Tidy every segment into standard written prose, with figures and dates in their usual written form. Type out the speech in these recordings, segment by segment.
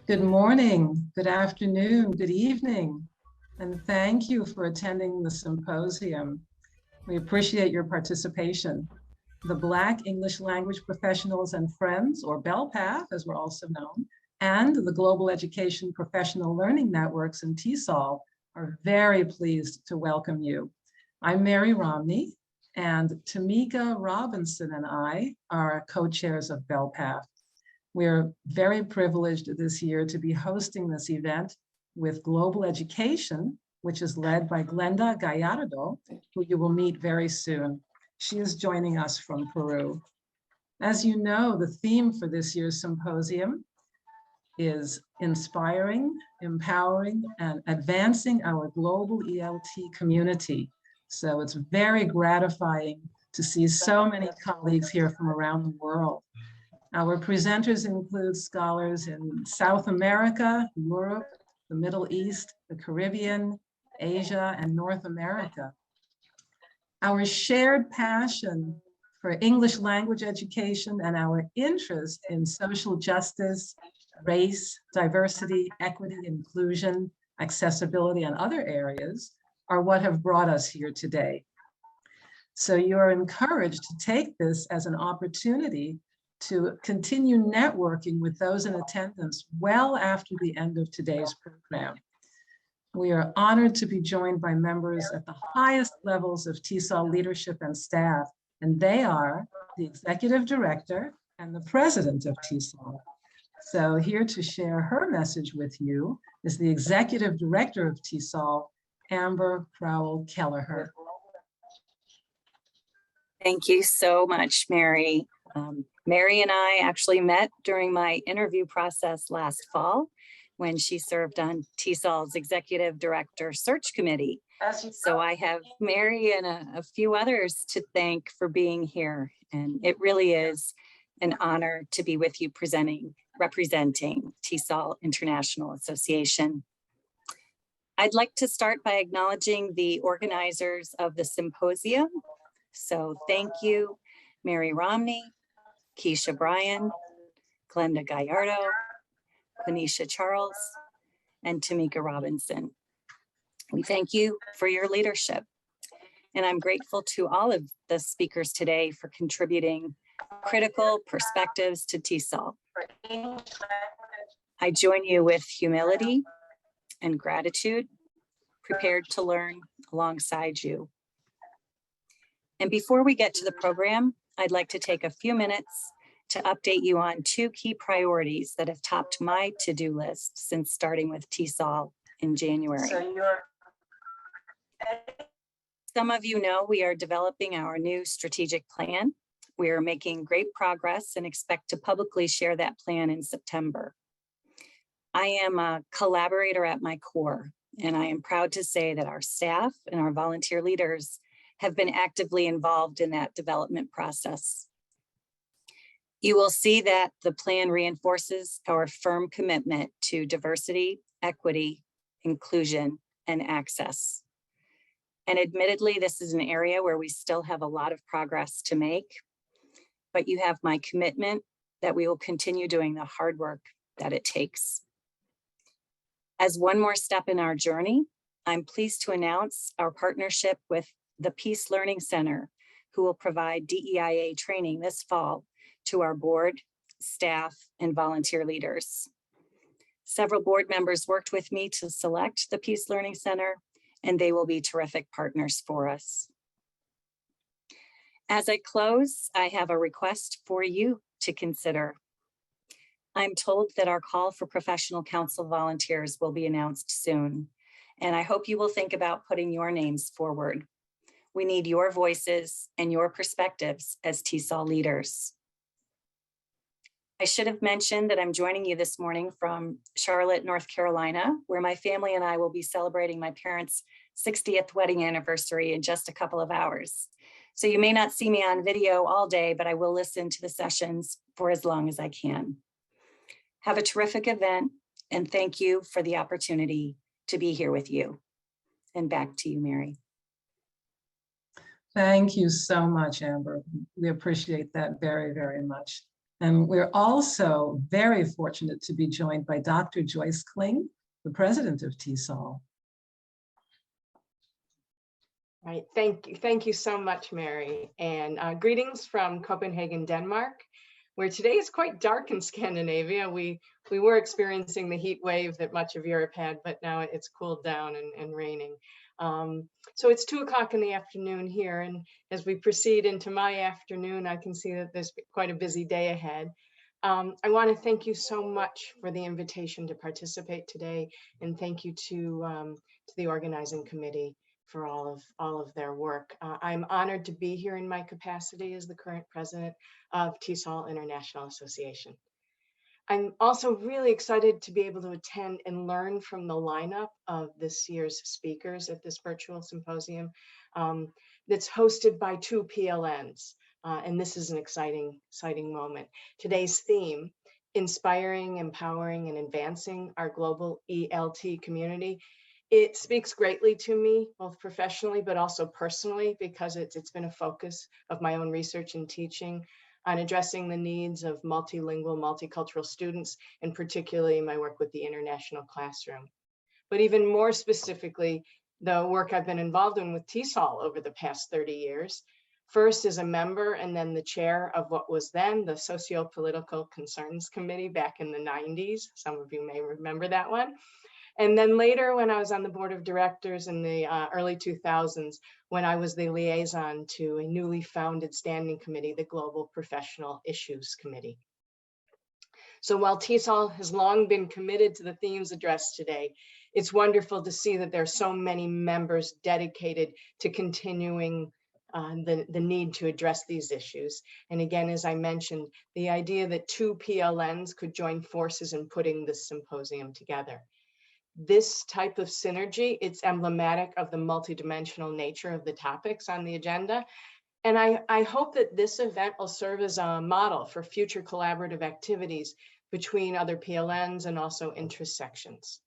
Good morning, good afternoon, good evening, and thank you for attending the symposium. We appreciate your participation. The Black English Language Professionals and Friends, or BELPAF, as we're also known, and the Global Education Professional Learning Networks and TESOL are very pleased to welcome you. I'm Mary Romney, and Tamika Robinson and I are co-chairs of BELPAF. We're very privileged this year to be hosting this event with Global Education, which is led by Glenda Gallardo, who you will meet very soon. She is joining us from Peru. As you know, the theme for this year's symposium is inspiring, empowering, and advancing our global ELT community. So it's very gratifying to see so many colleagues here from around the world. Our presenters include scholars in South America, Europe, the Middle East, the Caribbean, Asia, and North America. Our shared passion for English language education and our interest in social justice, race, diversity, equity, inclusion, accessibility, and other areas are what have brought us here today. So you are encouraged to take this as an opportunity to continue networking with those in attendance well after the end of today's program. We are honored to be joined by members at the highest levels of TESOL leadership and staff, and they are the Executive Director and the President of TESOL. So here to share her message with you is the Executive Director of TESOL, Amber Crowell-Kelleher. Thank you so much, Mary. Mary and I actually met during my interview process last fall when she served on TESOL's Executive Director Search Committee. So I have Mary and a few others to thank for being here. And it really is an honor to be with you representing TESOL International Association. I'd like to start by acknowledging the organizers of the symposium. So thank you, Mary Romney, Keisha Bryan, Glenda Gallardo, Quenisha Charles, and Tamika Robinson. We thank you for your leadership. And I'm grateful to all of the speakers today for contributing critical perspectives to TESOL. I join you with humility and gratitude, prepared to learn alongside you. And before we get to the program, I'd like to take a few minutes to update you on two key priorities that have topped my to-do list since starting with TESOL in January. Some of you know we are developing our new strategic plan. We are making great progress and expect to publicly share that plan in September. I am a collaborator at my core, and I am proud to say that our staff and our volunteer leaders have been actively involved in that development process. You will see that the plan reinforces our firm commitment to diversity, equity, inclusion, and access. And admittedly, this is an area where we still have a lot of progress to make, but you have my commitment that we will continue doing the hard work that it takes. As one more step in our journey, I'm pleased to announce our partnership with the Peace Learning Center, who will provide DEIA training this fall to our board, staff, and volunteer leaders. Several board members worked with me to select the Peace Learning Center, and they will be terrific partners for us. As I close, I have a request for you to consider. I'm told that our call for professional council volunteers will be announced soon, and I hope you will think about putting your names forward. We need your voices and your perspectives as TESOL leaders. I should have mentioned that I'm joining you this morning from Charlotte, North Carolina, where my family and I will be celebrating my parents' 60th wedding anniversary in just a couple of hours. So you may not see me on video all day, but I will listen to the sessions for as long as I can. Have a terrific event, and thank you for the opportunity to be here with you. And back to you, Mary. Thank you so much, Amber. We appreciate that very, very much. And we're also very fortunate to be joined by Dr. Joyce Kling, the president of TESOL. Right, thank you so much, Mary. And greetings from Copenhagen, Denmark, where today is quite dark in Scandinavia. We were experiencing the heat wave that much of Europe had, but now it's cooled down and raining. So it's 2 o'clock in the afternoon here, and as we proceed into my afternoon, I can see that there's quite a busy day ahead. I want to thank you so much for the invitation to participate today, and thank you to the organizing committee for all of their work. I'm honored to be here in my capacity as the current president of TESOL International Association. I'm also really excited to be able to attend and learn from the lineup of this year's speakers at this virtual symposium that's hosted by 2 PLNs. And this is an exciting moment. Today's theme, inspiring, empowering, and advancing our global ELT community. It speaks greatly to me, both professionally, but also personally, because it's been a focus of my own research and teaching on addressing the needs of multilingual, multicultural students, and particularly my work with the international classroom. But even more specifically, the work I've been involved in with TESOL over the past 30 years, first as a member and then the chair of what was then the Socio-Political Concerns Committee back in the 90s. Some of you may remember that one. And then later, when I was on the board of directors in the early 2000s, when I was the liaison to a newly founded standing committee, the Global Professional Issues Committee. So while TESOL has long been committed to the themes addressed today, it's wonderful to see that there are so many members dedicated to continuing the need to address these issues. And again, as I mentioned, the idea that 2 PLNs could join forces in putting this symposium together. This type of synergy, it's emblematic of the multidimensional nature of the topics on the agenda. And I hope that this event will serve as a model for future collaborative activities between other PLNs and also interest sections.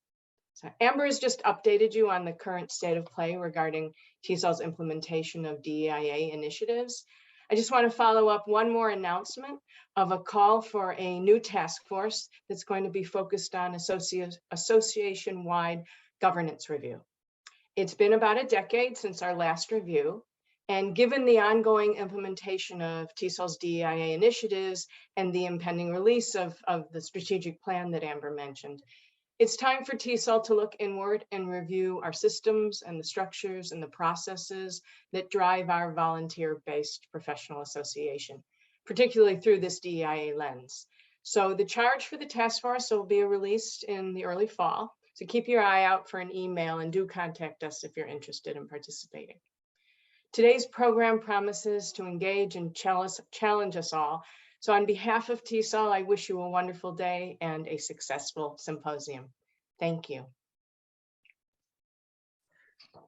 So Amber has just updated you on the current state of play regarding TESOL's implementation of DEIA initiatives. I just want to follow up one more announcement of a call for a new task force that's going to be focused on association-wide governance review. It's been about a decade since our last review, and given the ongoing implementation of TESOL's DEIA initiatives and the impending release of the strategic plan that Amber mentioned, it's time for TESOL to look inward and review our systems and the structures and the processes that drive our volunteer-based professional association, particularly through this DEIA lens. So the charge for the task force will be released in the early fall. So keep your eye out for an email and do contact us if you're interested in participating. Today's program promises to engage and challenge us all. So on behalf of TESOL, I wish you a wonderful day and a successful symposium. Thank you.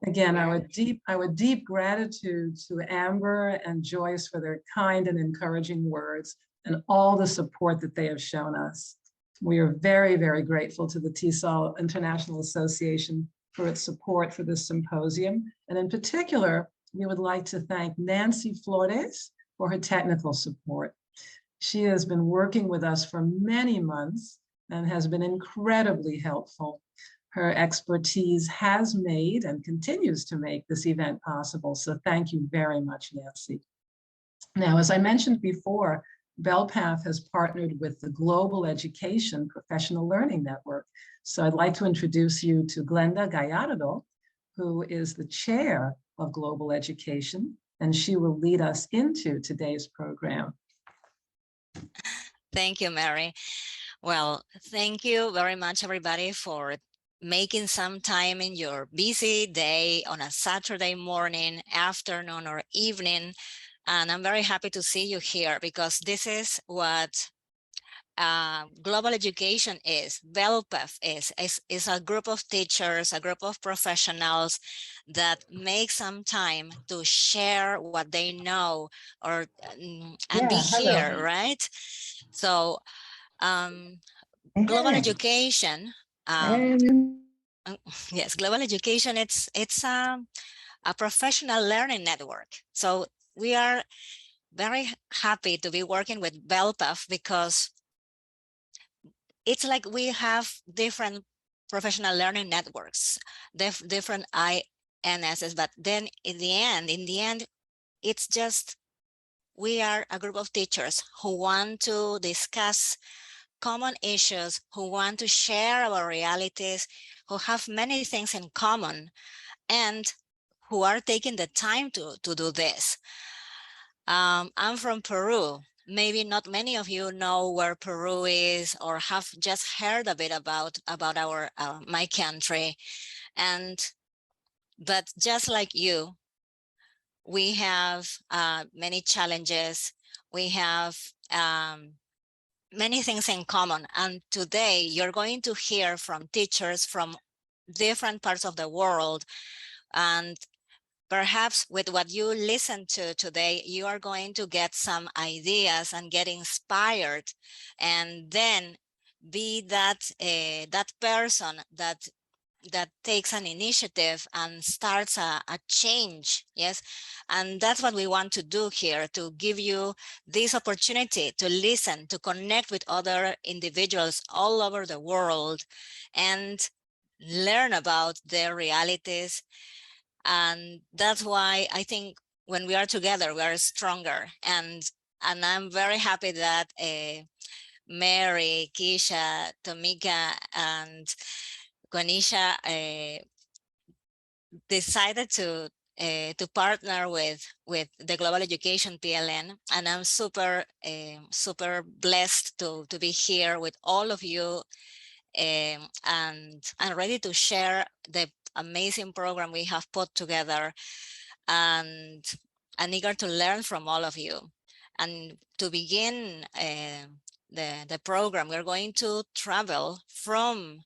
Again, our deep gratitude to Amber and Joyce for their kind and encouraging words and all the support that they have shown us. We are very, very grateful to the TESOL International Association for its support for this symposium. And in particular, we would like to thank Nancy Flores for her technical support. She has been working with us for many months and has been incredibly helpful. Her expertise has made and continues to make this event possible. So thank you very much, Nancy. Now, as I mentioned before, BELPAF has partnered with the Global Education Professional Learning Network. So I'd like to introduce you to Glenda Gallardo, who is the chair of Global Education, and she will lead us into today's program. Thank you, Mary. Well, thank you very much, everybody, for making some time in your busy day on a Saturday morning, afternoon, or evening. And I'm very happy to see you here because this is what global education is. BELPAF is a group of teachers, a group of professionals that make some time to share what they know or and be here, right? So global education, yes, global education, it's a professional learning network. So we are very happy to be working with BELPAF because it's like we have different professional learning networks, different INSs, but then in the end, it's just we are a group of teachers who want to discuss common issues, who want to share our realities, who have many things in common, and who are taking the time to do this. I'm from Peru. Maybe not many of you know where Peru is or have just heard a bit about our my country. But just like you, we have many challenges. We have many things in common. And today you're going to hear from teachers from different parts of the world. And perhaps with what you listen to today, you are going to get some ideas and get inspired, and then be that that person that takes an initiative and starts a change. Yes, and that's what we want to do here, to give you this opportunity to listen, to connect with other individuals all over the world and learn about their realities. And that's why I think when we are together, we are stronger. And I'm very happy that Mary, Keisha, Tomika, and Quanisha decided to partner with the Global Education PLN, and I'm super blessed to be here with all of you, and I'm ready to share the amazing program we have put together, and I'm eager to learn from all of you. And to begin the program, we're going to travel from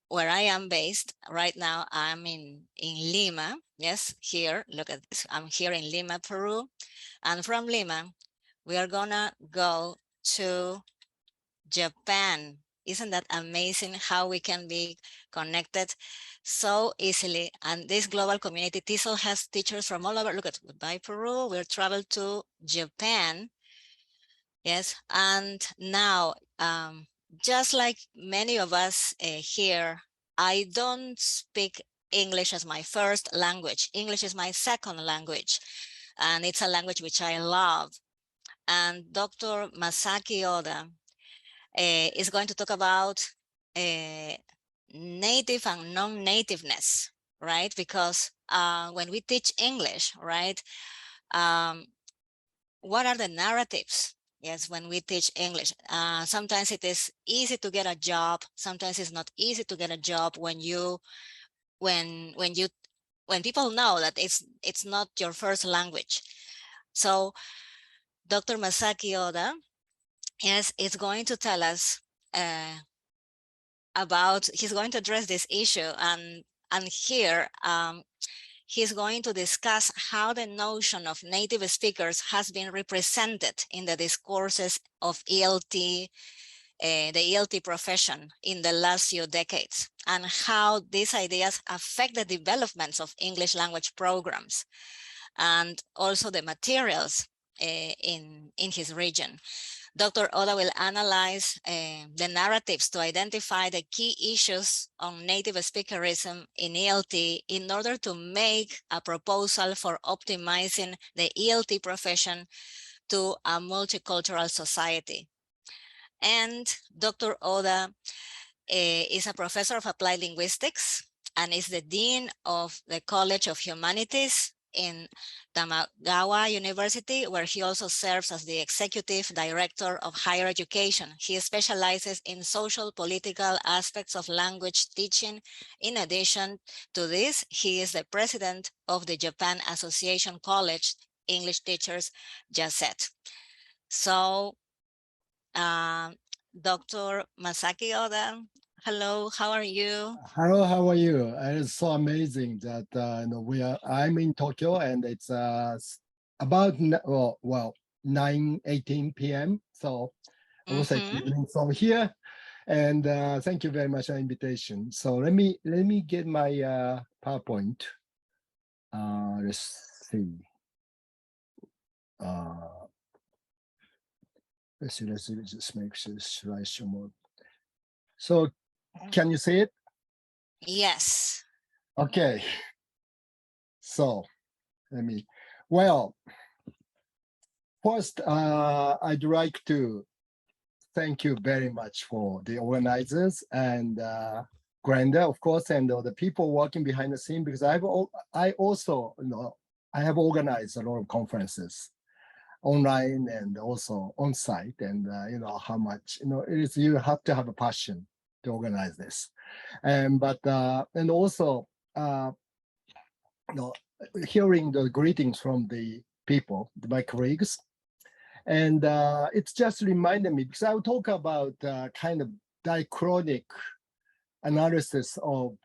where I am based right now. I'm in Lima. Yes, here, look at this. I'm here in Lima, Peru. And from Lima, we are gonna go to Japan. Isn't that amazing how we can be connected so easily? And this global community, TESOL, has teachers from all over. Look at, goodbye Peru, we'll travel to Japan. Yes, and now, just like many of us here, I don't speak English as my first language. English is my second language, and it's a language which I love. And Dr. Masaki Oda is going to talk about native and non-nativeness, right? Because when we teach English, right, what are the narratives? Yes, when we teach English, sometimes it is easy to get a job. Sometimes it's not easy to get a job when people know that it's not your first language. So Dr. Masaki Oda, yes, is going to tell us he's going to address this issue, and here he's going to discuss how the notion of native speakers has been represented in the discourses of the ELT profession in the last few decades, and how these ideas affect the developments of English language programs and also the materials in his region. Dr. Oda will analyze the narratives to identify the key issues on native speakerism in ELT in order to make a proposal for optimizing the ELT profession to a multicultural society. And Dr. Oda is a professor of applied linguistics and is the dean of the College of Humanities in Tamagawa University, where he also serves as the executive director of higher education. He specializes in social political aspects of language teaching. In addition to this, he is the president of the Japan Association College English Teachers, JASET. So, Dr. Masaki Oda, hello, how are you? Hello, how are you? It's so amazing that I'm in Tokyo, and it's about 9:18 p.m. So I was like evening from here, and thank you very much for the invitation. So let me get my PowerPoint. Let's see. let's see, let's just make sure slideshow mode. So can you see it? Yes. Okay. So let me, well, first, I'd like to thank you very much for the organizers and Glenda, of course, and the people working behind the scene, because I also, I have organized a lot of conferences online and also on site, and how much, it is, you have to have a passion to organize this. And also, hearing the greetings from the people, my colleagues, and it's just reminded me, because I will talk about kind of diachronic analysis of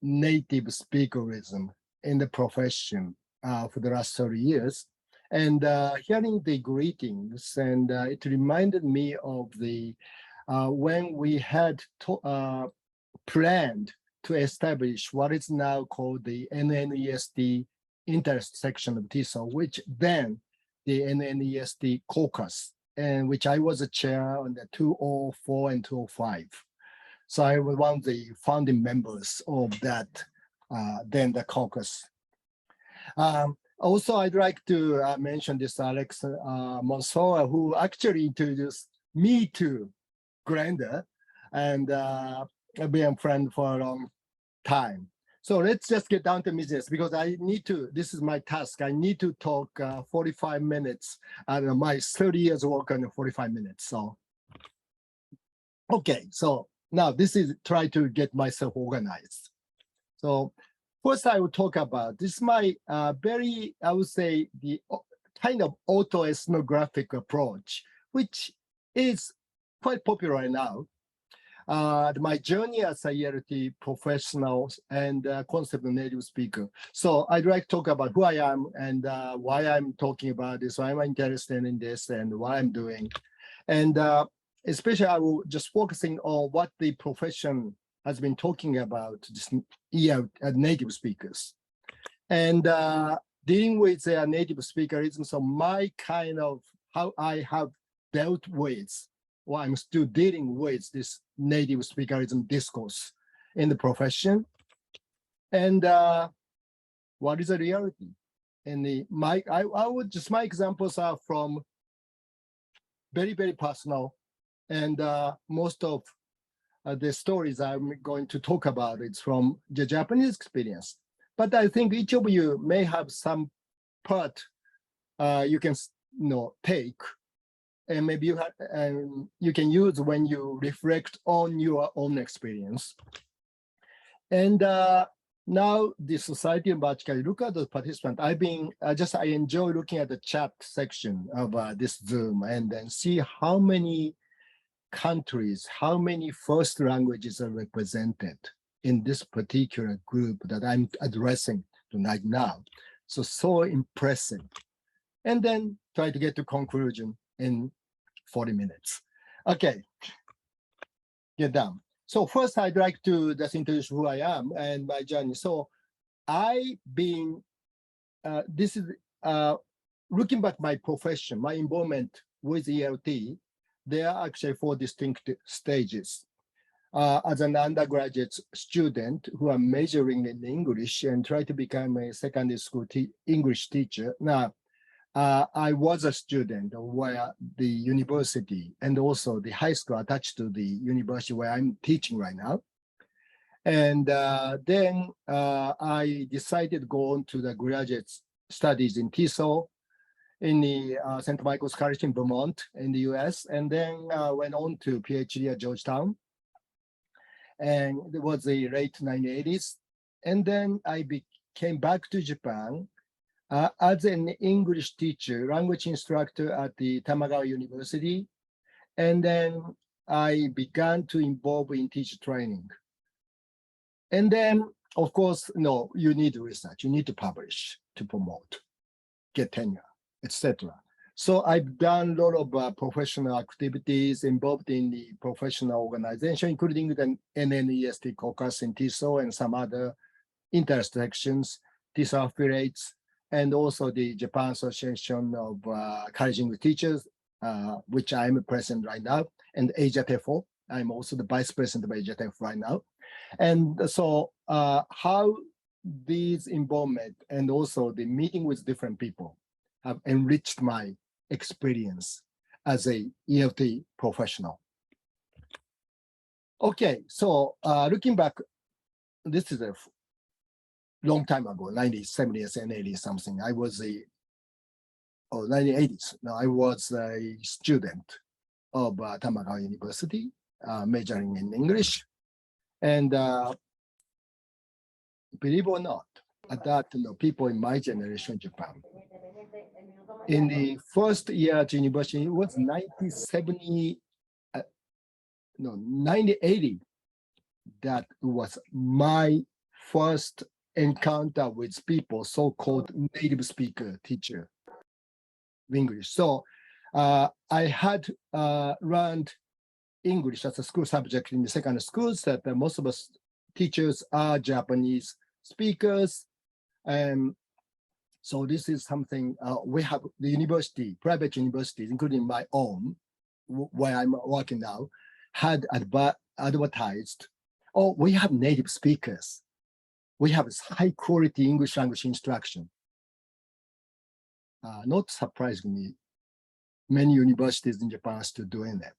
native speakerism in the profession for the last 30 years. And hearing the greetings, and it reminded me of the when we had planned to establish what is now called the NNESD intersection of TESOL, which then the NNESD caucus, and which I was a chair on the 2004 and 2005. So I was one of the founding members of that, then the caucus. Also, I'd like to mention this Alex Monsoa, who actually introduced me to Glenda, and I've been a friend for a long time. So let's just get down to business, because I need to, this is my task. I need to talk 45 minutes, and my 30 years work on 45 minutes. So, okay, so now this is try to get myself organized. So first I will talk about, this is my very, I would say, the kind of auto-ethnographic approach, which is quite popular right now. My journey as a ELT professional and concept of native speaker. So I'd like to talk about who I am and why I'm talking about this, why I'm interested in this, and what I'm doing. And especially I will just focusing on what the profession has been talking about, this native speakers. And dealing with their native speakerism, so my kind of how I have dealt with, or I'm still dealing with this native speakerism discourse in the profession, and what is the reality? And I would just, my examples are from very, very personal, and most of the stories I'm going to talk about is from the Japanese experience. But I think each of you may have some part you can take, and maybe you have, you can use when you reflect on your own experience. And now the society in Bachkari, look at the participant. I enjoy looking at the chat section of this Zoom, and then see how many countries, how many first languages are represented in this particular group that I'm addressing tonight now. So impressive. And then try to get to conclusion in 40 minutes. Okay, get down. So first I'd like to just introduce who I am and my journey. So I've been, this is, looking back my profession, my involvement with ELT, there are actually 4 distinct stages. As an undergraduate student who are majoring in English and try to become a secondary school English teacher. Now, I was a student where the university and also the high school attached to the university where I'm teaching right now. And then I decided to go on to the graduate studies in TESOL in the St. Michael's College in Vermont in the US, and then went on to PhD at Georgetown. And it was the late 1980s. And then I came back to Japan as an English teacher, language instructor at the Tamagawa University. And then I began to involve in teacher training. And then, of course, you need research, you need to publish, to promote, get tenure, etc. So I've done a lot of professional activities involved in the professional organization, including the NNESD caucus in TESOL and some other intersections, TESOL affiliates, and also the Japan Association of College English Teachers, which I'm president right now, and Asia TEFO. I'm also the vice president of Asia TEFO right now. And so how these involvement and also the meeting with different people have enriched my experience as a ELT professional. Okay, so looking back, this is a long time ago, 1970s and 80s something. I was 1980s. Now I was a student of Tamagawa University, majoring in English. And believe or not, at that, people in my generation in Japan, in the first year at university, it was 1980, that was my first encounter with people, so-called native speaker teacher of English. So I had learned English as a school subject in the secondary schools, that most of us teachers are Japanese speakers. And so this is something we have the university, private universities, including my own, where I'm working now, had advertised, oh, we have native speakers. We have high quality English language instruction. Not surprisingly, many universities in Japan are still doing that.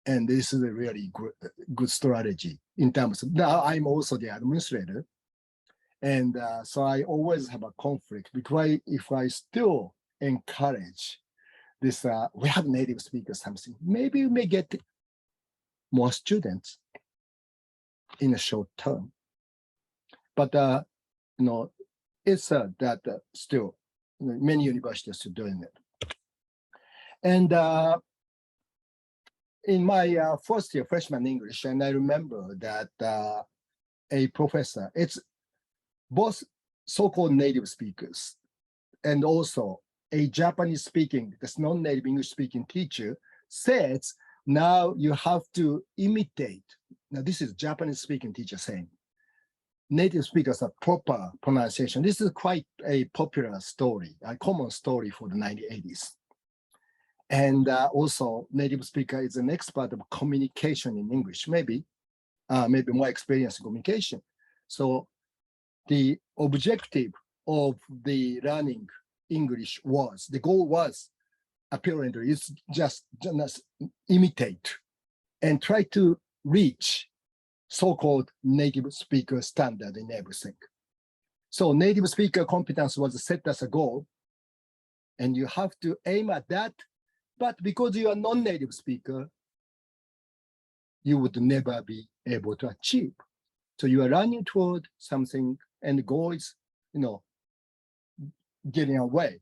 And this is a really good strategy in terms of, now I'm also the administrator. And so I always have a conflict, because if I still encourage this, we have native speakers something, maybe we may get more students in a short term. But it's that still many universities are doing it. And in my first year freshman English, and I remember that a professor, it's both so-called native speakers and also a Japanese speaking, this non-native English speaking teacher says, now you have to imitate. Now this is Japanese speaking teacher saying, native speakers are proper pronunciation. This is quite a popular story, a common story for the 1980s. And also native speaker is an expert of communication in English, maybe more experienced in communication. So the objective of the learning English was, the goal was apparently is just imitate and try to reach so-called native speaker standard in everything. So native speaker competence was set as a goal, and you have to aim at that. But because you are non-native speaker, you would never be able to achieve. So you are running toward something, and the goal is, getting away.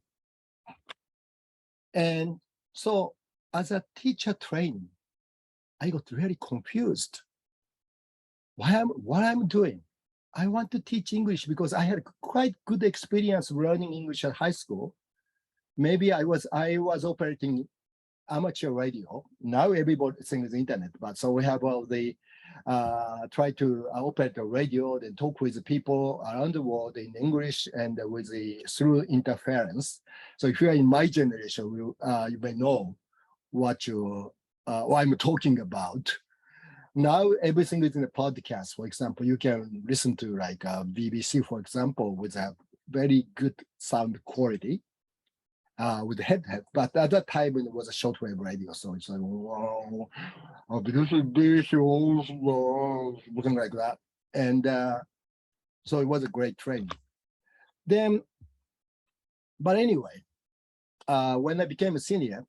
And so as a teacher training, I got really confused. What I'm doing? I want to teach English because I had quite good experience learning English at high school. Maybe I was operating amateur radio. Now everybody thinks internet, but so we have all the try to operate a radio and talk with people around the world in English and with through interference. So if you are in my generation, you may know what I'm talking about. Now everything is in a podcast. For example, you can listen to like BBC, for example, with a very good sound quality. With the headset, but at that time it was a shortwave radio, so it's like, wow, looking like that, and so it was a great training. Then, but anyway, when I became a senior,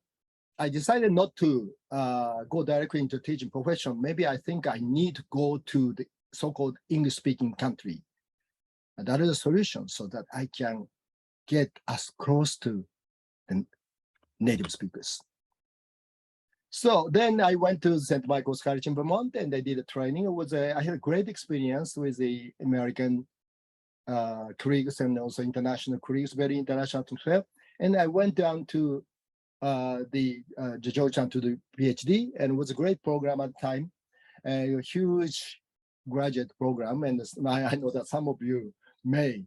I decided not to go directly into teaching profession. Maybe I think I need to go to the so-called English-speaking country. And that is a solution, so that I can get as close to and native speakers. So then I went to St. Michael's College in Vermont, and I did a training. I had a great experience with the American colleagues and also international colleagues, very international atmosphere. And I went down to Georgetown to the PhD, and it was a great program at the time, a huge graduate program. And I know that some of you may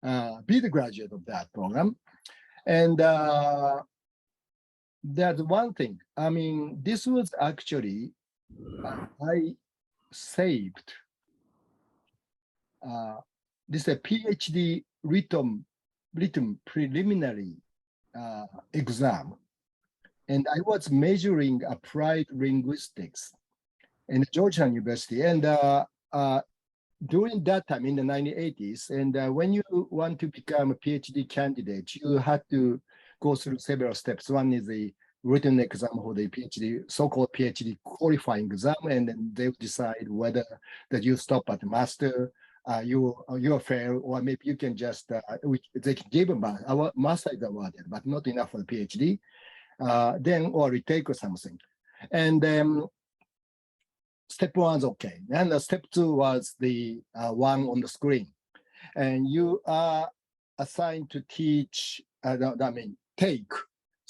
be the graduate of that program. And that's one thing. I mean, this was actually, I saved this is a PhD written preliminary exam. And I was measuring applied linguistics in Georgetown University. And during that time in the 1980s, and when you want to become a PhD candidate, you had to go through several steps. One is the written exam for the PhD, so-called PhD qualifying exam, and then they decide whether that you stop at master, you fail, or maybe you can just they can give them our master is awarded, but not enough for the PhD. Then or retake or something, and step one is okay, and step two was the one on the screen, and you are assigned to teach. Take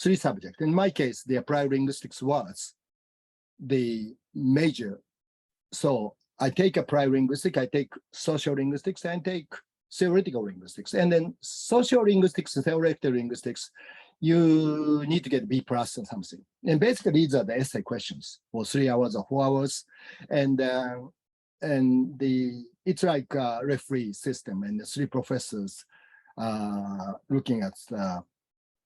3 subjects. In my case, the applied linguistics was the major. So I take applied linguistics, I take social linguistics, and take theoretical linguistics. And then social linguistics and theoretical linguistics, you need to get B+ or something. And basically, these are the essay questions for 3 hours or 4 hours. And it's like a referee system, and the 3 professors looking at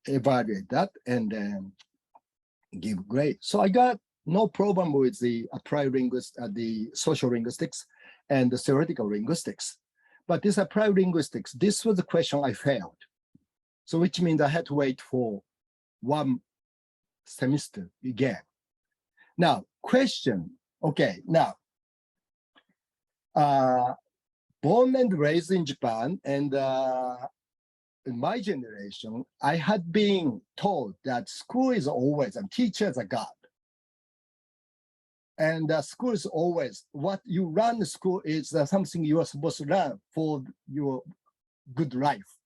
evaluate that and then give grade. So I got no problem with the applied the social linguistics and the theoretical linguistics. But this applied linguistics, this was the question I failed. So which means I had to wait for 1 semester again. Now, question, okay, now, born and raised in Japan, and in my generation, I had been told that school is always, and teachers are God. And school is always, what you run the school is something you are supposed to learn for your good life.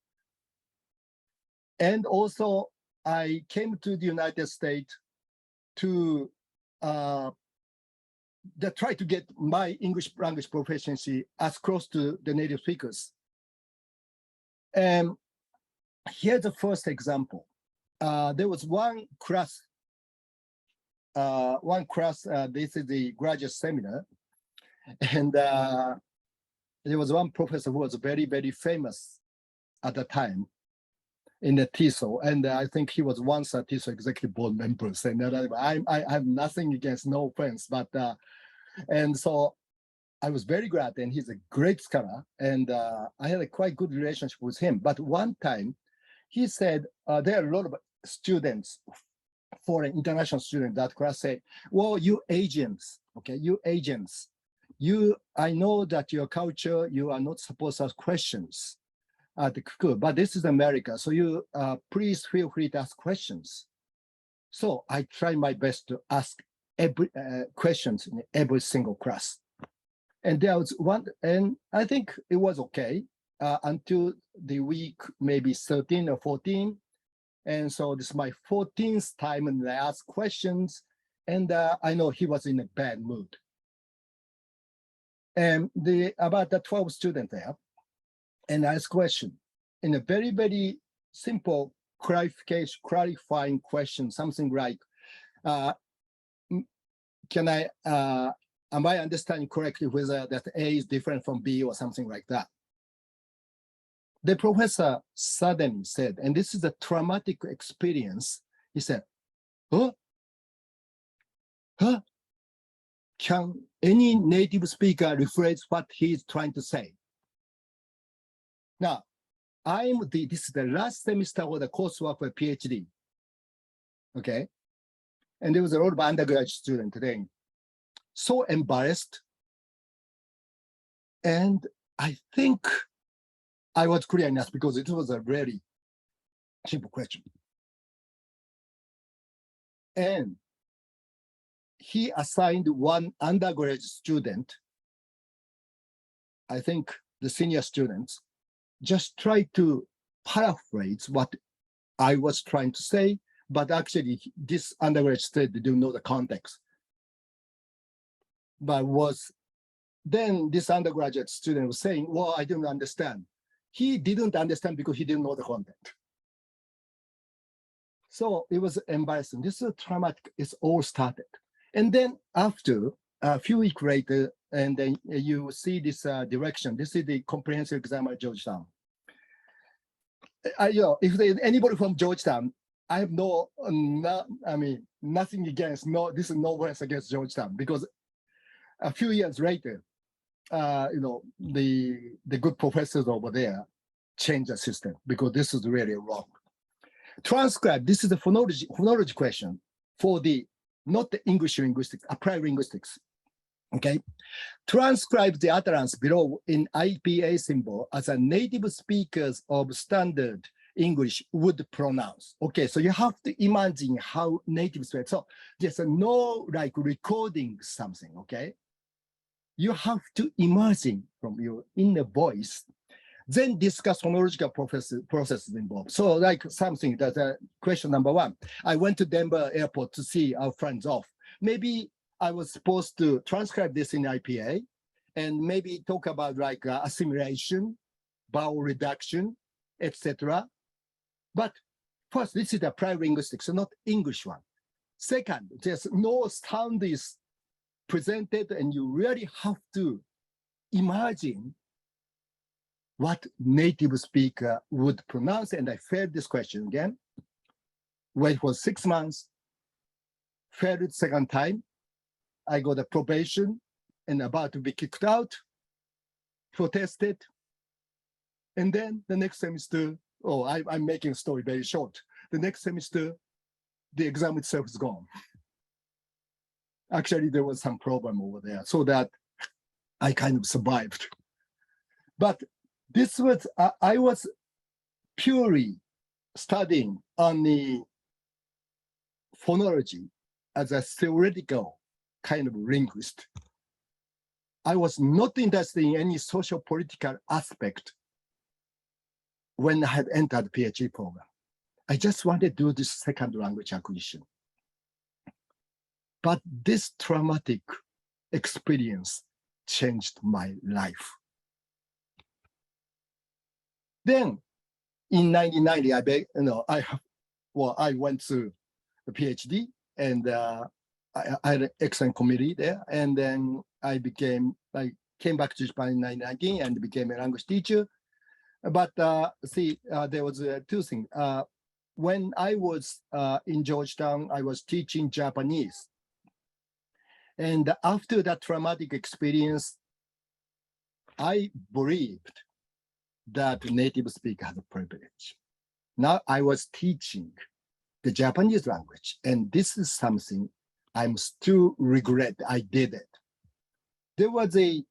And also, I came to the United States to try to get my English language proficiency as close to the native speakers. And here's the first example. There was one class, this is the graduate seminar, and there was one professor who was very, very famous at the time in the TESOL, and I think he was once a TESOL executive board member. And I have nothing against, no offense, but and so I was very glad, and he's a great scholar, and I had a quite good relationship with him. But one time, he said there are a lot of students, foreign international students, that class say, well, you Asians, okay, you Asians, I know that your culture, you are not supposed to ask questions at the school, but this is America, so you please feel free to ask questions. So I try my best to ask every questions in every single class. And there was one, and I think it was okay until the week maybe 13 or 14. And so this is my 14th time, and I asked questions, and I know he was in a bad mood. And about the 12 students there, and I asked question in a very, very simple clarifying question, something like, am I understanding correctly whether that A is different from B or something like that? The professor suddenly said, and this is a traumatic experience, he said, huh? Can any native speaker rephrase what he's trying to say? Now, this is the last semester of the coursework for PhD, okay? And there was a lot of undergraduate students today. So embarrassed. And I think I was clear enough because it was a very simple question. And he assigned one undergraduate student, I think the senior students, just try to paraphrase what I was trying to say, but actually this undergraduate student didn't know the context. But then this undergraduate student was saying, well, I didn't understand. he didn't understand because he didn't know the content. So it was embarrassing. This is traumatic. It's all started. And then after a few weeks later, and then you see this direction. This is the comprehensive exam at Georgetown. If there's anybody from Georgetown, I have nothing against, this is no offense against Georgetown, because a few years later, the good professors over there changed the system because this is really wrong. Transcribe, this is the phonology question for not the English linguistics, applied linguistics. Okay, transcribe the utterance below in IPA symbol as a native speakers of standard English would pronounce. Okay, so you have to imagine how native speakers. So there's no like recording something. Okay, you have to imagine from your inner voice, then discuss phonological processes involved. So like something that's question number one. I went to Denver airport to see our friends off. Maybe I was supposed to transcribe this in IPA and maybe talk about like assimilation, vowel reduction, etc. But first, this is the applied linguistics, so not English one. Second, there's no sound is presented and you really have to imagine what native speaker would pronounce. And I failed this question again. Wait for 6 months, failed it second time. I got a probation and about to be kicked out, protested. And then the next semester, I'm making a story very short. The next semester, the exam itself is gone. Actually, there was some problem over there so that I kind of survived. But this was, I was purely studying on the phonology as a theoretical kind of linguist. I was not interested in any social political aspect when I had entered the PhD program. I just wanted to do this second language acquisition. But this traumatic experience changed my life. Then in 1990, I went to the PhD and I had an excellent committee there. And then I came back to Japan in 1990 and became a language teacher. But there was two things. When I was in Georgetown, I was teaching Japanese. And after that traumatic experience, I believed that native speaker has a privilege. Now I was teaching the Japanese language, and this is something I'm still regret I did it. There was a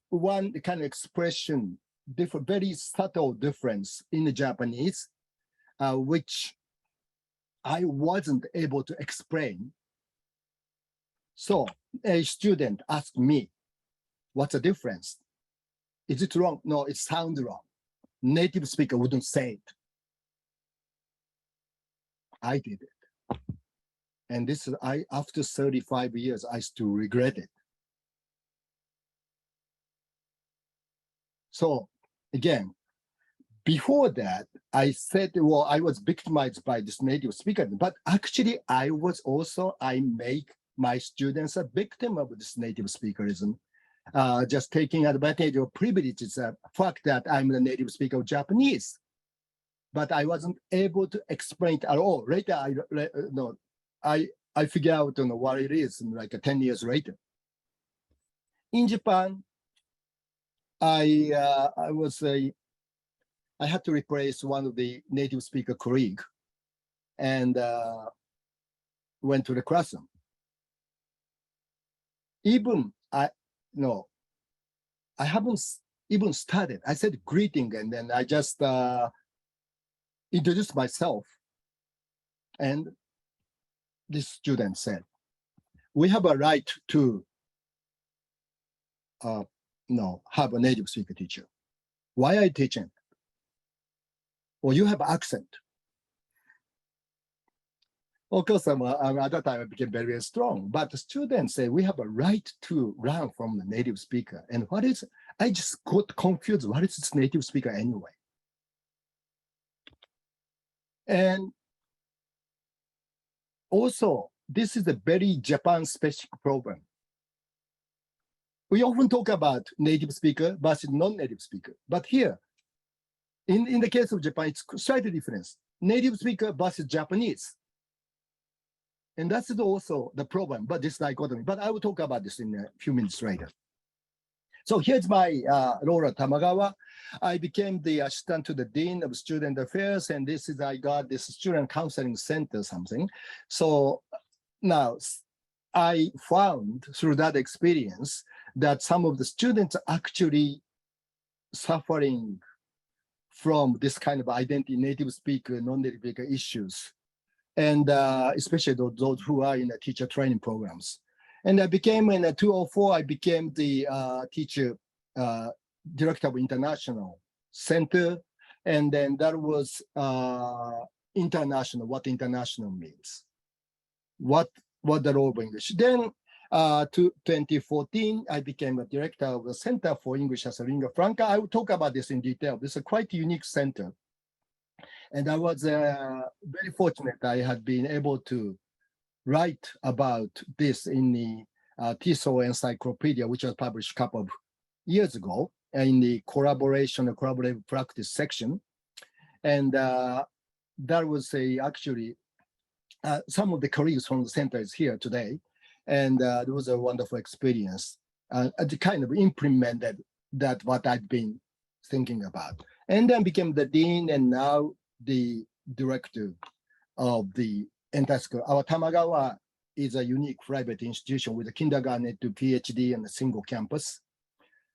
one kind of expression, very subtle difference in the Japanese, which I wasn't able to explain. So a student asked me, what's the difference? Is it wrong? No, it sounds wrong. Native speaker wouldn't say it. I did it. And this is, after 35 years, I still regret it. So again, before that, I said, well, I was victimized by this native speaker, but actually I make my students a victim of this native speakerism. Just taking advantage of privileges, the fact that I'm the native speaker of Japanese, but I wasn't able to explain it at all. Later, I figure out what it is, like 10 years later. In Japan, I had to replace one of the native speaker colleague, and went to the classroom. I haven't even started. I said greeting, and then I just introduced myself. And this student said, we have a right to have a native speaker teacher. Why are you teaching? Well, you have accent. Of course, at that time I became very, very strong, but the students say we have a right to learn from the native speaker. And what is I just got confused. What is this native speaker anyway? And also, this is a very Japan-specific problem. We often talk about native speaker versus non-native speaker, but here, in the case of Japan, it's slightly different. Native speaker versus Japanese. And that's also the problem, but this dichotomy. But I will talk about this in a few minutes later. So here's my role at Tamagawa. I became the assistant to the Dean of Student Affairs, and this is, I got this Student Counseling Center something. So now I found through that experience that some of the students are actually suffering from this kind of identity, native speaker, non-native speaker issues. And especially those who are in the teacher training programs. And I became, in 2004, I became the teacher director of International Center. And then that was international, what international means. What the role of English. Then to 2014, I became a director of the Center for English as a Lingua Franca. I will talk about this in detail. This is a quite unique center. And I was very fortunate I had been able to write about this in the TESOL encyclopedia, which was published a couple of years ago in the collaborative practice section. And that was actually, some of the colleagues from the center is here today. And it was a wonderful experience. I kind of implemented that what I'd been thinking about. And then became the dean and now the director of the entire school. Our Tamagawa is a unique private institution with a kindergarten to PhD and a single campus.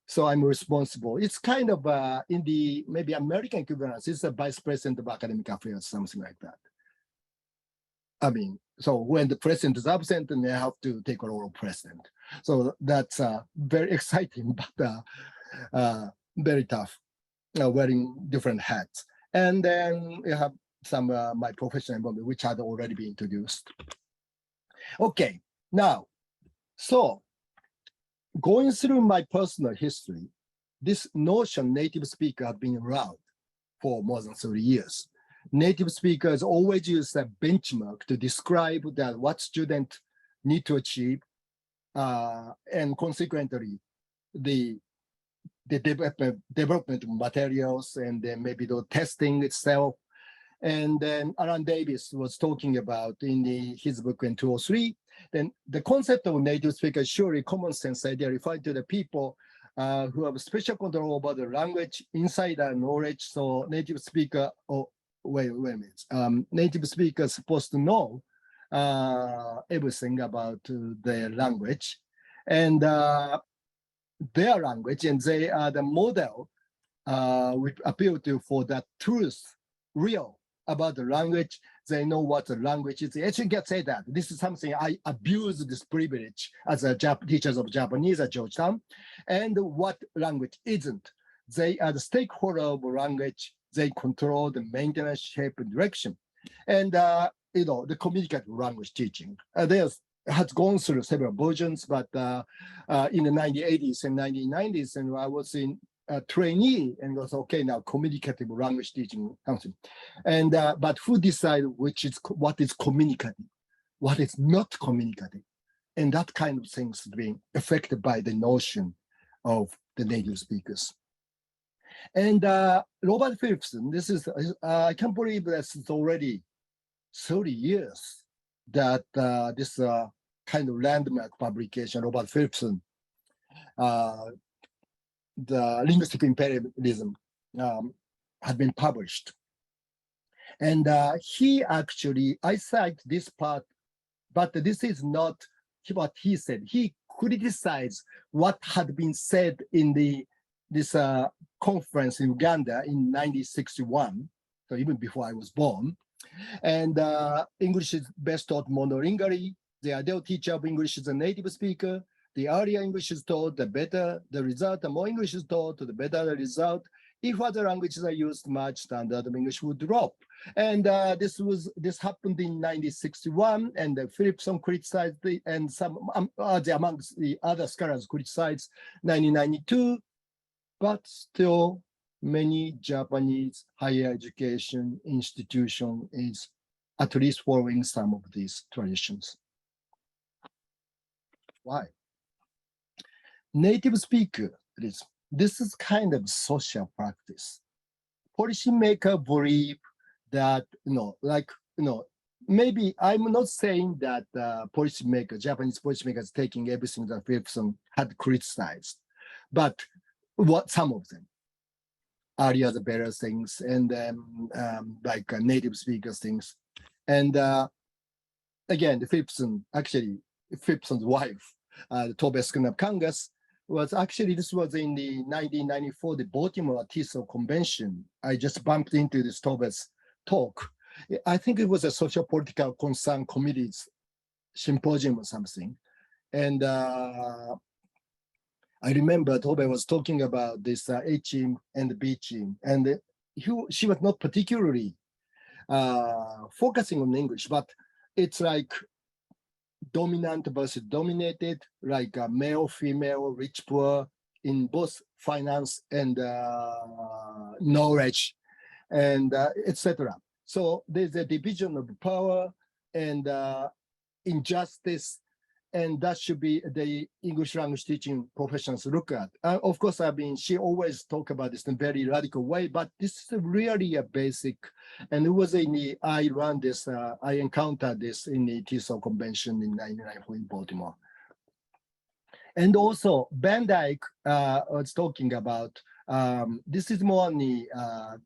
So I'm responsible. It's kind of in the maybe American equivalent, it's a vice president of academic affairs, something like that. I mean, so when the president is absent, then they have to take a role of president. So that's very exciting, but very tough, wearing different hats. And then we have some my professional involvement, which had already been introduced. Okay, now, so going through my personal history, this notion native speaker has been around for more than 30 years. Native speakers always use a benchmark to describe that what students need to achieve, and consequently, the development of materials and then maybe the testing itself. And then Alan Davis was talking about in his book in 2003, then the concept of native speaker is surely common sense idea referring to the people who have special control over the language, insider knowledge. So native speaker, wait a minute. Native speaker is supposed to know everything about their language and their language, and they are the model we appeal to for that truth, real about the language. They know what the language is. Actually, can say that this is something I abuse this privilege as a teachers of Japanese at Georgetown, and what language isn't. They are the stakeholder of language. They control the maintenance, shape, and direction, and the communicative language teaching. There's has gone through several versions, but in the 1980s and 1990s, and I was in a trainee and was okay now communicative language teaching something, and but who decide what is communicative, what is not communicative, and that kind of things being affected by the notion of the native speakers. And Robert Phillipson, this is I can't believe this is already 30 years that this kind of landmark publication, Robert Phillipson, the linguistic imperialism, had been published. And he actually, I cite this part, but this is not what he said. He criticized what had been said in this conference in Uganda in 1961, so even before I was born. And English is best taught monolingually. The adult teacher of English is a native speaker. The earlier English is taught, the better the result. The more English is taught, the better the result. If other languages are used much, standard of English would drop. And this happened in 1961, and Phillipson criticized and some amongst the other scholars criticized 1992. but still many Japanese higher education institution is at least following some of these traditions. Why? Native speaker, this is kind of social practice. Policymakers believe that, maybe I'm not saying that Japanese policymakers taking everything that Philipson had criticized, but what some of them, earlier the better things, and native speakers things. And again, Philipson's wife, Tobe Kangas, was actually, this was in the 1994, the Baltimore TESOL convention. I just bumped into this Tobe's talk. I think it was a social political concern committee's symposium or something. And I remember Tobe was talking about this H-team and the B-team, and she was not particularly focusing on English, but it's like dominant versus dominated, like male, female, rich, poor, in both finance and knowledge, and etc. So there's a division of power and injustice, and that should be the English language teaching professionals look at. Of course, she always talk about this in a very radical way, but this is really a basic, and it was I encountered this in the TESOL convention in 1994 in Baltimore. And also, Van Dyke was talking about, this is more on the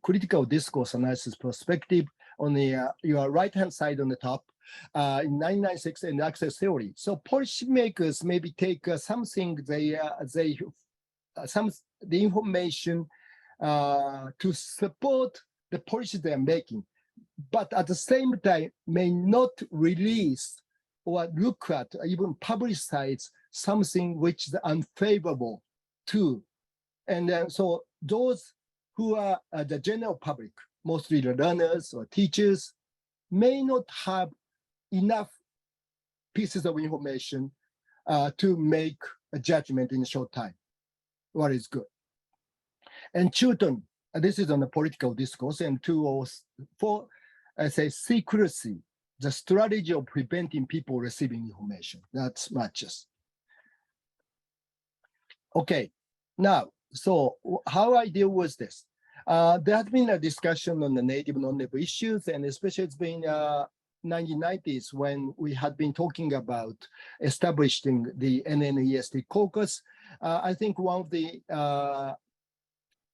critical discourse analysis perspective on the your right-hand side on the top, in 1996 in access theory. So policymakers maybe take something the information to support the policies they are making, but at the same time may not release or look at or even publicize something which is unfavorable to. And then so those who are the general public, mostly the learners or teachers, may not have enough pieces of information to make a judgment in a short time, what is good. And Chewton, this is on the political discourse, and 204, I say secrecy, the strategy of preventing people receiving information. That's matches. Okay, now, so how I deal with this? There has been a discussion on the native non-native issues, and especially it's been 1990s when we had been talking about establishing the NNEST caucus. I think one of the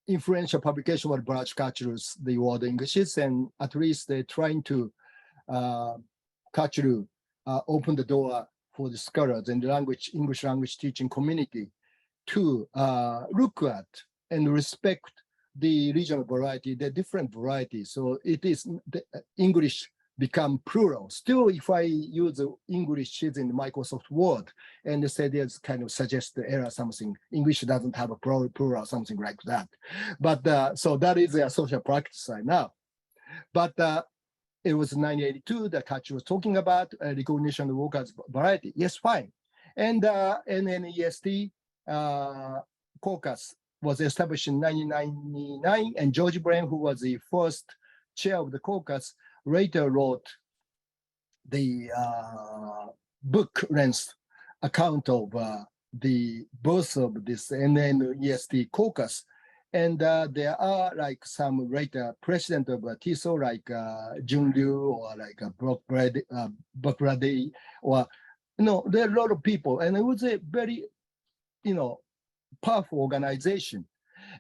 influential publication was Braj Kachru's The World Englishes, and at least they're trying to Kachru open the door for the scholars and the English language teaching community to look at and respect the regional variety, the different varieties. So it is the English become plural. Still, if I use English in the Microsoft Word and they say there's kind of suggest the error something, English doesn't have a plural, something like that. But so that is a social practice right now. But it was 1982 that Kachru was talking about recognition of workers' variety. Yes, fine. And NNEST caucus was established in 1999, and George Brain, who was the first chair of the caucus, later wrote the book-length account of the birth of this NNEST caucus. And there are like some later president of TESOL, like Jun Liu or like Brock Bradley, or there are a lot of people, and it was a very powerful organization.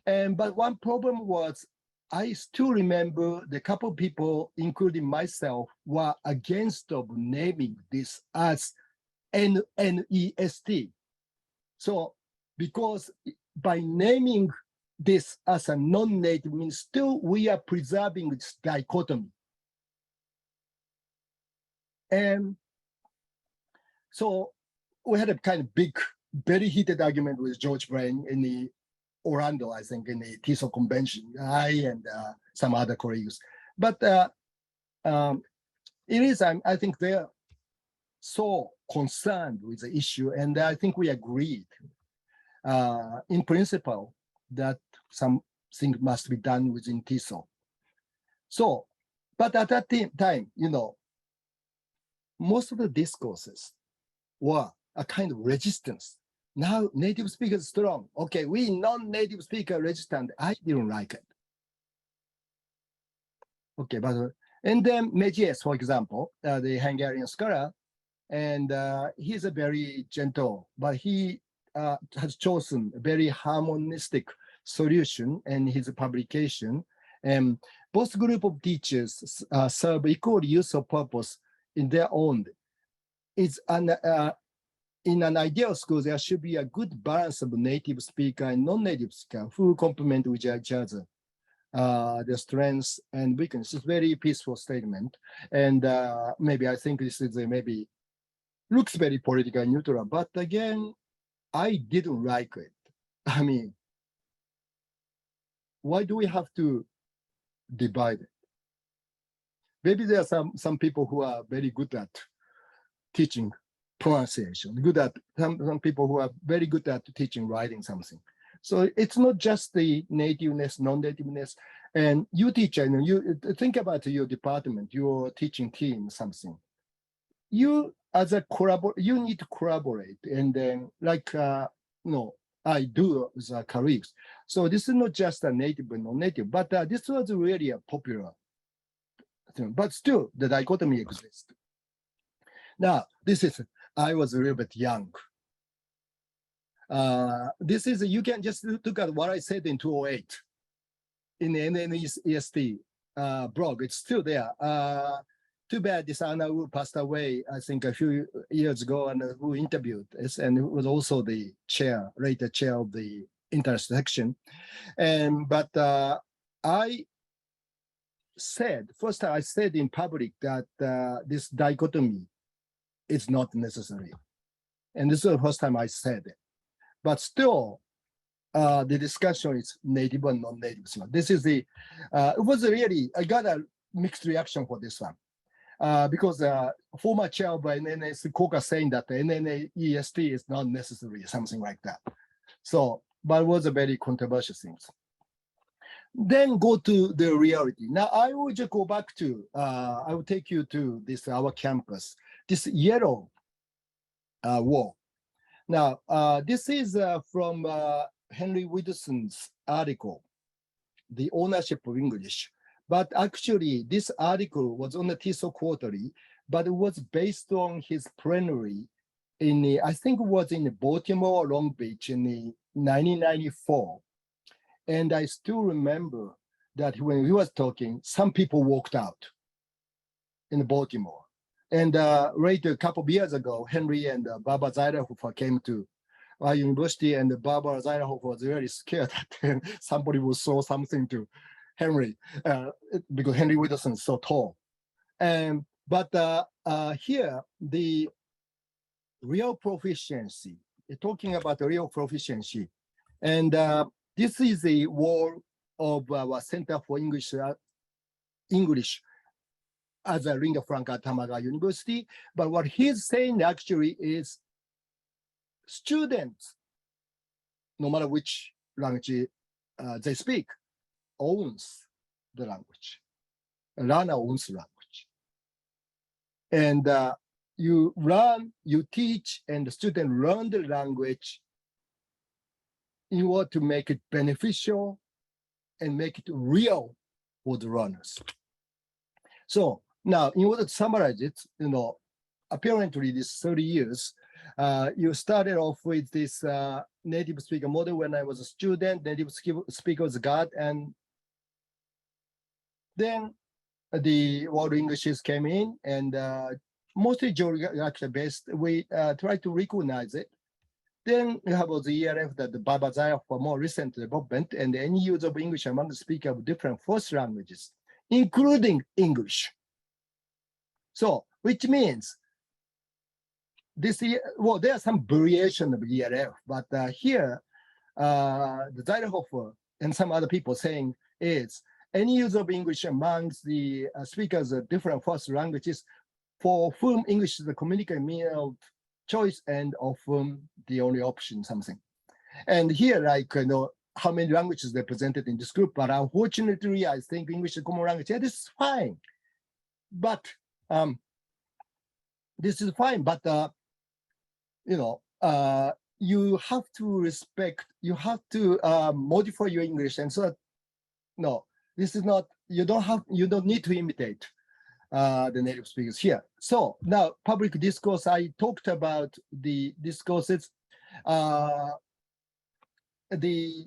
But one problem was, I still remember the couple of people, including myself, were against of naming this as NNEST. So because by naming this as a non-native means still we are preserving this dichotomy. And so we had a kind of big, very heated argument with George Brain in the Orlando, I think, in the TESOL convention, I and some other colleagues. But it is, I think they're so concerned with the issue, and I think we agreed in principle that something must be done within TESOL. So, but at that time, most of the discourses were a kind of resistance. Now native speakers strong. Okay, we non-native speaker resistant. I didn't like it. Okay, but and then Méziès, for example, the Hungarian scholar, and he's a very gentle, but he has chosen a very harmonistic solution in his publication. And both group of teachers serve equal useful purpose in their own. It's in an ideal school, there should be a good balance of native speaker and non-native speaker who complement with each other. The strengths and weaknesses. Very peaceful statement. And maybe I think this is maybe looks very politically neutral, but again, I didn't like it. I mean, why do we have to divide it? Maybe there are some people who are very good at teaching pronunciation, good at some people who are very good at teaching writing something. So it's not just the nativeness, non-nativeness. And you teacher, you think about your department, your teaching team, something. You as a you need to collaborate, and then like I do as a colleagues. So this is not just a native and non-native, but this was really a popular thing. But still, the dichotomy exists. Now, I was a little bit young. This is, you can just look at what I said in 2008 in the NNEST blog. It's still there. Too bad this Anna Wu passed away, I think, a few years ago, and who interviewed us, and was also the later chair of the intersection. But I said in public that this dichotomy is not necessary. And this is the first time I said it. But still, the discussion is native and non-native. So this is it was really, I got a mixed reaction for this one. Because former chair of NNS Koka saying that the NNEST is not necessary, something like that. So, but it was a very controversial thing. Then go to the reality. Now I will just go back to, I will take you to this, our campus, this yellow wall. Now, this is from Henry Widdowson's article, The Ownership of English. But actually, this article was on the TESOL Quarterly, but it was based on his plenary in the, I think it was in Baltimore, Long Beach in the 1994. And I still remember that when he was talking, some people walked out in Baltimore. And later, a couple of years ago, Henry and Barbara Zeilerhofer came to our university, and Barbara Zeilerhofer was very scared that somebody will throw something to Henry, because Henry Widdowson is so tall. But here, the real proficiency, talking about the real proficiency, and this is the wall of our Center for English as a lingua franca at Tamaga University. But what he's saying actually is students, no matter which language they speak, owns the language. A learner owns the language. And you learn, you teach, and the student learn the language in order to make it beneficial and make it real for the learners. So now, in order to summarize it, apparently this 30 years, you started off with this native speaker model when I was a student. Native speaker was God, and then the world Englishes came in, and mostly geographical based. We try to recognize it. Then we have the ERF, that the Baba Zaya for more recent development, and any use of English among the speakers of different first languages, including English. So, which means this, well, there are some variation of ERF, but here, the Zeilerhofer and some other people saying is any use of English amongst the speakers of different first languages for whom English is the communicative medium of choice and of whom the only option, something. And here, like, how many languages represented in this group, but unfortunately, I think English is a common language. Yeah, this is fine. But this is fine, but you have to respect, you have to modify your English. And so, no, this is not, you don't need to imitate the native speakers here. So now public discourse, I talked about the discourses. There's,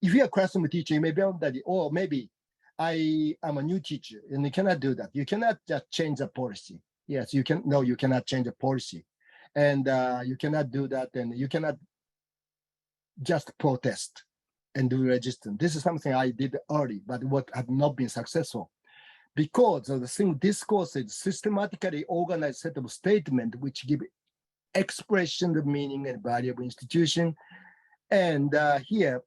if you're a classroom teacher, you may be on that, or maybe I am a new teacher and you cannot do that. You cannot just change the policy. Yes, you can. No, you cannot change the policy. And you cannot do that. And you cannot just protest and do resistance. This is something I did early, but what had not been successful. Because of the thing, discourse is systematically organized set of statements which give expression of meaning and value of institution. And here,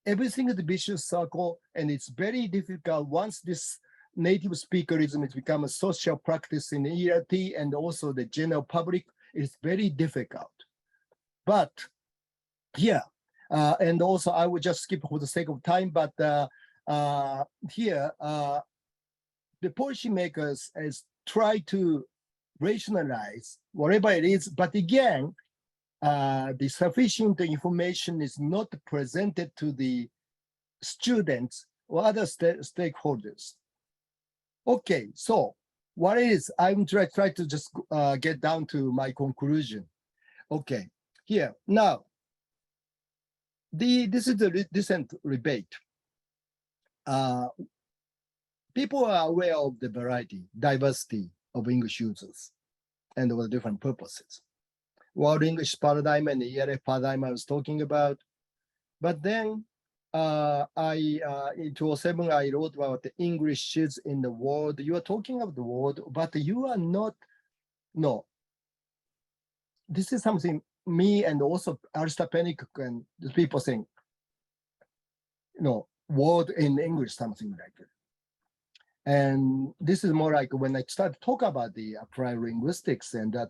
everything is a vicious circle, and it's very difficult once this native speakerism has become a social practice in ERT and also the general public. It's very difficult. But here, and also I will just skip for the sake of time, but here, the policymakers has tried to rationalize whatever it is, but again, the sufficient information is not presented to the students or other stakeholders. Okay, so what is, I'm try to just get down to my conclusion. Okay, here, now, this is the recent debate. People are aware of the diversity of English users and of the different purposes. World English paradigm and the ELF paradigm I was talking about. But then in 2007, I wrote about the Englishes in the world. You are talking of the world, but you are not, no. This is something me and also Aristophanic and the people saying, word in English, something like it. And this is more like when I start to talk about the applied linguistics and that,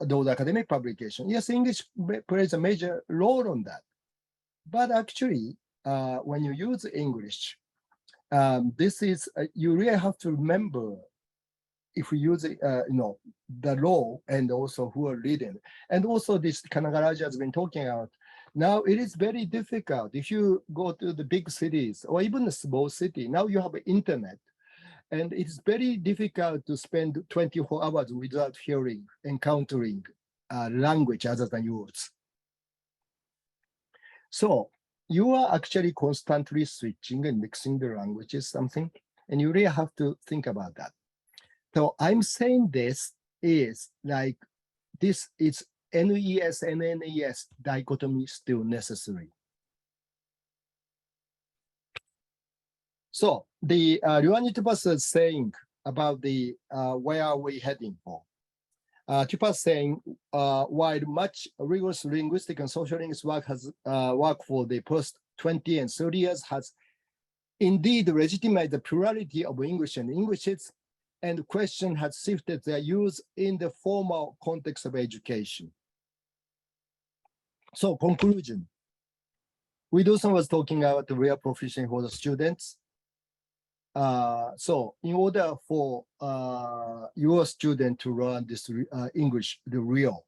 those academic publications. Yes, English plays a major role on that. But actually, when you use English, this is, you really have to remember if we use, the law and also who are reading. And also this Gallardo has been talking about. Now it is very difficult if you go to the big cities or even a small city. Now you have internet. And it's very difficult to spend 24 hours without encountering language other than yours. So you are actually constantly switching and mixing the languages, something, and you really have to think about that. So I'm saying this is like, this is NES and NES dichotomy still necessary. So the Luan Tupas is saying about the where are we heading for? Tupas saying while much rigorous linguistic and social linguistic work has worked for the past 20 and 30 years has indeed legitimized the plurality of English and Englishes, and the question has shifted their use in the formal context of education. So conclusion. Widow-san was talking about the real proficiency for the students. So in order for your student to learn this English, the real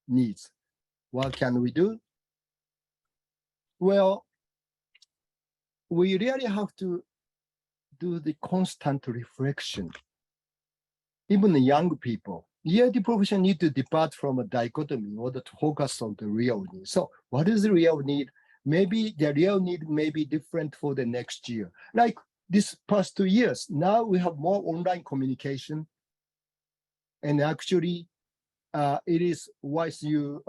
needs, what can we do? Well, we really have to do the constant reflection. Even the young people, the profession need to depart from a dichotomy in order to focus on the real need. So what is the real need? Maybe the real need may be different for the next year. Like this past 2 years, now we have more online communication. And actually, it is wise you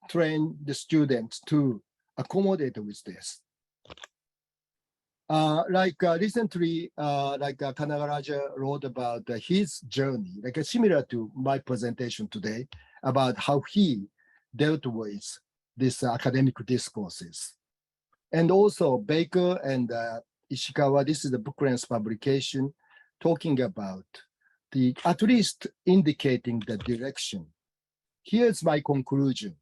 train the students to accommodate with this. Recently, Kanagaraja wrote about his journey, similar to my presentation today, about how he dealt with these academic discourses. And also Baker and Ishikawa, this is the Booklands publication, talking about at least indicating the direction. here's my conclusion.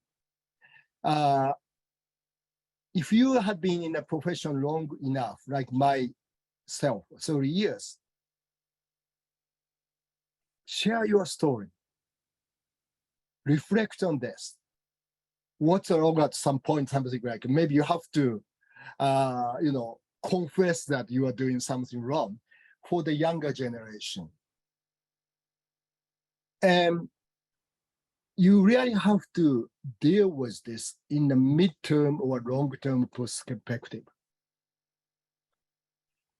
If you have been in a profession long enough, like myself, 30 years, share your story. Reflect on this. What's wrong at some point, something like maybe you have to, confess that you are doing something wrong for the younger generation. And you really have to deal with this in the midterm or long-term perspective.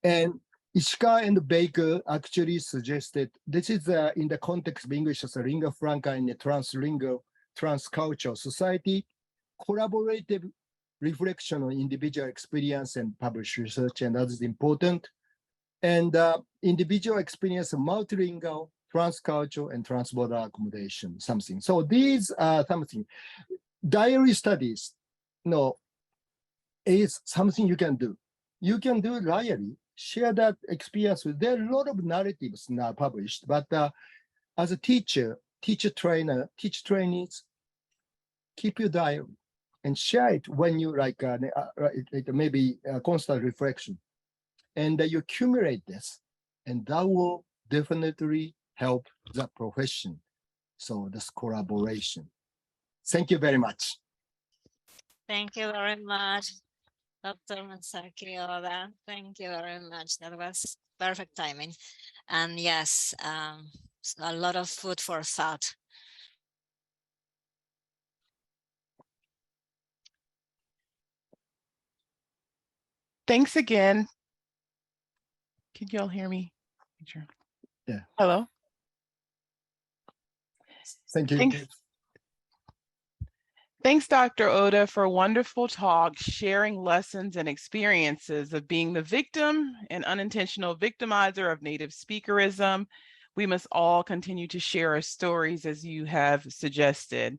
And Ishikawa and Baker actually suggested, this is in the context of English as a lingua franca in a translingual, transcultural society, collaborative reflection on individual experience and published research, and that is important. And individual experience of multilingual, transcultural, and transborder accommodation, something. So these are something. Diary studies, is something you can do. You can do diary, share that experience with. There are a lot of narratives now published, but as a teacher, teacher trainer, teach trainees, keep your diary and share it when you maybe constant reflection. And you accumulate this, and that will definitely help the profession. So this collaboration. Thank you very much. Thank you very much, Dr. Masaki. Oda. Thank you very much. That was perfect timing. And yes, a lot of food for thought. Thanks again. Can you all hear me? Sure. Yeah. Hello. Thank you. Thanks, Dr. Oda, for a wonderful talk, sharing lessons and experiences of being the victim and unintentional victimizer of native speakerism. We must all continue to share our stories as you have suggested.